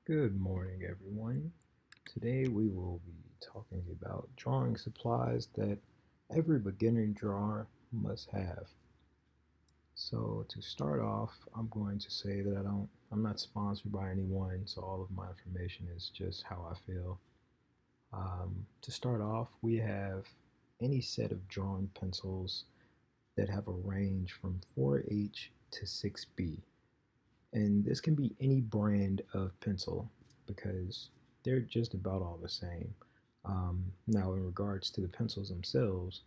Good morning, everyone. Today we will be talking about drawing supplies that every beginner drawer must have. So to start off, I'm going to say that I'm not sponsored by anyone, so all of my information is just how I feel. To start off, we have any set of drawing pencils that have a range from 4H to 6B. And this can be any brand of pencil because they're just about all the same. Now, in regards to the pencils themselves,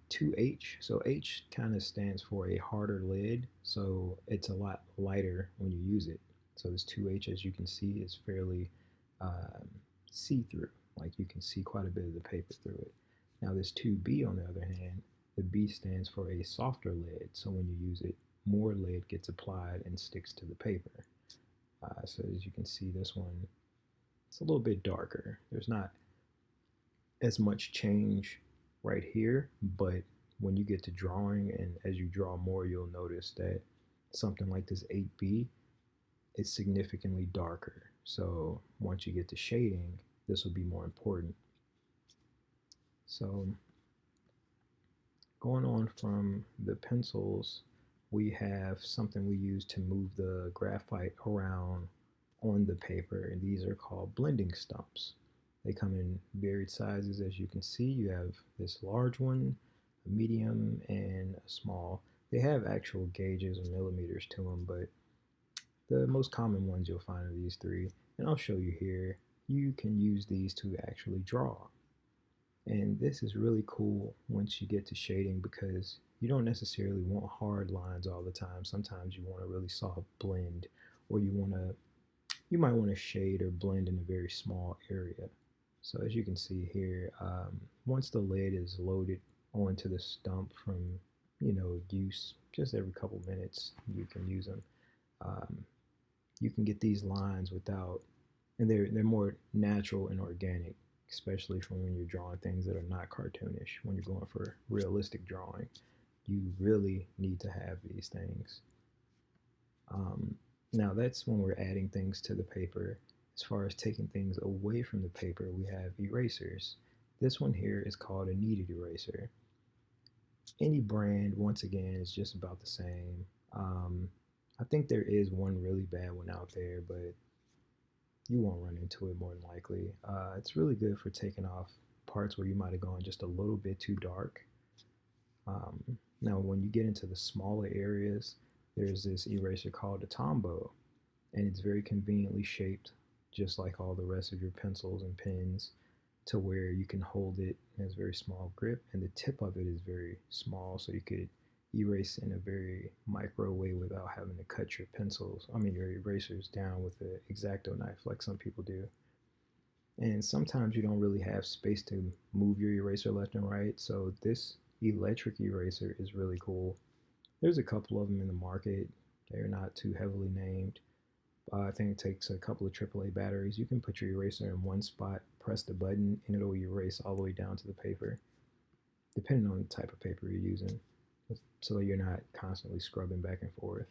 2H, so H kind of stands for a harder lid, so it's a lot lighter when you use it. So this 2H, as you can see, is fairly um, see-through, like you can see quite a bit of the paper through it. Now this 2B, on the other hand, the B stands for a softer lid, so when you use it, more lead gets applied and sticks to the paper. So as you can see, this one, it's a little bit darker. There's not as much change right here, but when you get to drawing and as you draw more, you'll notice that something like this 8B is significantly darker. So once you get to shading, this will be more important. So going on from the pencils, we have something we use to move the graphite around on the paper, and these are called blending stumps. They come in varied sizes. As you can see, you have this large one, a medium, and a small. They have actual gauges or millimeters to them, but the most common ones you'll find are these three, and I'll show you here. You can use these to actually draw. And this is really cool once you get to shading because you don't necessarily want hard lines all the time. Sometimes you want a really soft blend, or you might want to shade or blend in a very small area. So as you can see here, once the lid is loaded onto the stump from use just every couple minutes, you can use them. Um, you can get these lines without, and they're more natural and organic, especially from when you're drawing things that are not cartoonish. When you're going for realistic drawing, you really need to have these things. Um, Now that's when we're adding things to the paper. As far as taking things away from the paper, we have erasers. This one here is called a kneaded eraser. Any brand, once again, is just about the same. Um, I think there is one really bad one out there, but you won't run into it more than likely. It's really good for taking off parts where you might have gone just a little bit too dark. Now, when you get into the smaller areas, there's this eraser called a Tombow, and it's very conveniently shaped, just like all the rest of your pencils and pens, to where you can hold it. It has a very small grip, and the tip of it is very small, so you could erase in a very micro way without having to cut your pencils, I mean your erasers down with an X-Acto knife like some people do. And sometimes you don't really have space to move your eraser left and right, so this electric eraser is really cool. There's a couple of them in the market. They're not too heavily named. I think it takes a couple of AAA batteries. You can put your eraser in one spot, press the button, and it'll erase all the way down to the paper, depending on the type of paper you're using, so you're not constantly scrubbing back and forth.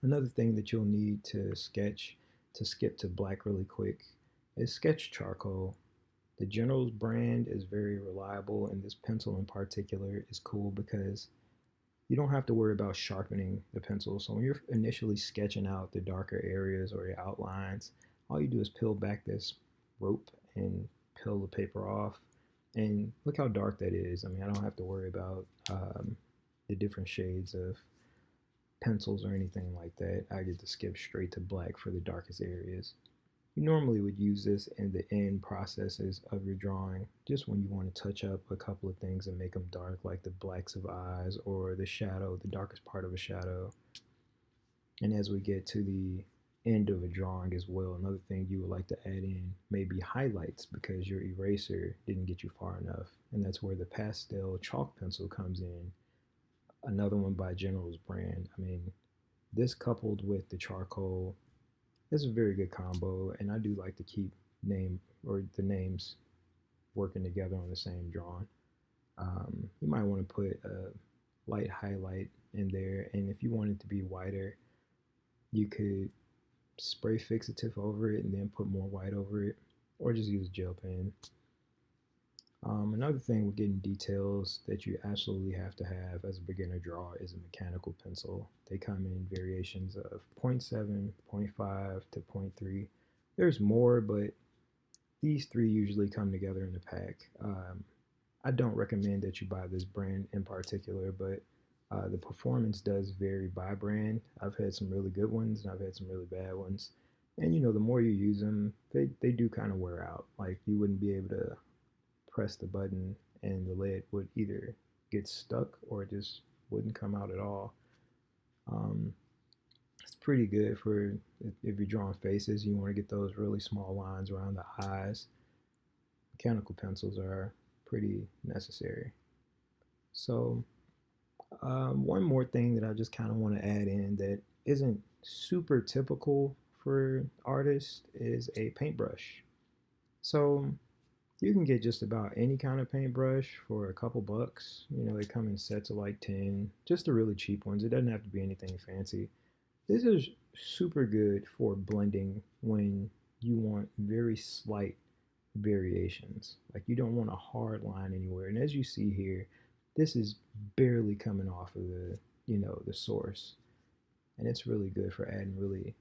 Another thing that you'll need to sketch, to skip to black really quick, is sketch charcoal. The General's brand is very reliable, and this pencil in particular is cool because you don't have to worry about sharpening the pencil. So when you're initially sketching out the darker areas or your outlines, all you do is peel back this rope and peel the paper off. And look how dark that is. I mean, I don't have to worry about the different shades of pencils or anything like that. I get to skip straight to black for the darkest areas. You normally would use this in the end processes of your drawing, just when you want to touch up a couple of things and make them dark, like the blacks of eyes or the shadow, the darkest part of a shadow. And as we get to the end of a drawing as well, another thing you would like to add in may be highlights because your eraser didn't get you far enough. And that's where the pastel chalk pencil comes in. Another one by General's brand. I mean, this coupled with the charcoal, it's a very good combo, and I do like to keep name or the names working together on the same drawing. You might want to put a light highlight in there, and if you want it to be whiter, you could spray fixative over it and then put more white over it, or just use a gel pen. Another thing with getting details that you absolutely have to have as a beginner drawer is a mechanical pencil. They come in variations of 0.7, 0.5 to 0.3. There's more, but these three usually come together in a pack. I don't recommend that you buy this brand in particular, but the performance does vary by brand. I've had some really good ones and I've had some really bad ones. And the more you use them, they do kind of wear out. Like you wouldn't be able to press the button and the lead would either get stuck or it just wouldn't come out at all. Um, it's pretty good for if you're drawing faces, you want to get those really small lines around the eyes. Mechanical pencils are pretty necessary. So, one more thing that I just kind of want to add in that isn't super typical for artists is a paintbrush. So, you can get just about any kind of paintbrush for a couple bucks. They come in sets of like 10, just the really cheap ones. It doesn't have to be anything fancy. This is super good for blending when you want very slight variations. Like you don't want a hard line anywhere. And as you see here, this is barely coming off of the source. And it's really good for adding really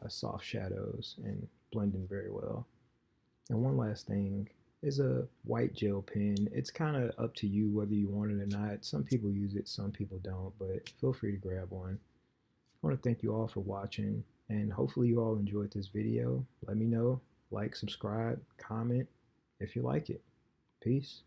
soft shadows and blending very well. And one last thing is a white gel pen. It's kind of up to you whether you want it or not. Some people use it, some people don't, but feel free to grab one. I want to thank you all for watching, and hopefully you all enjoyed this video. Let me know, like, subscribe, comment if you like it. Peace.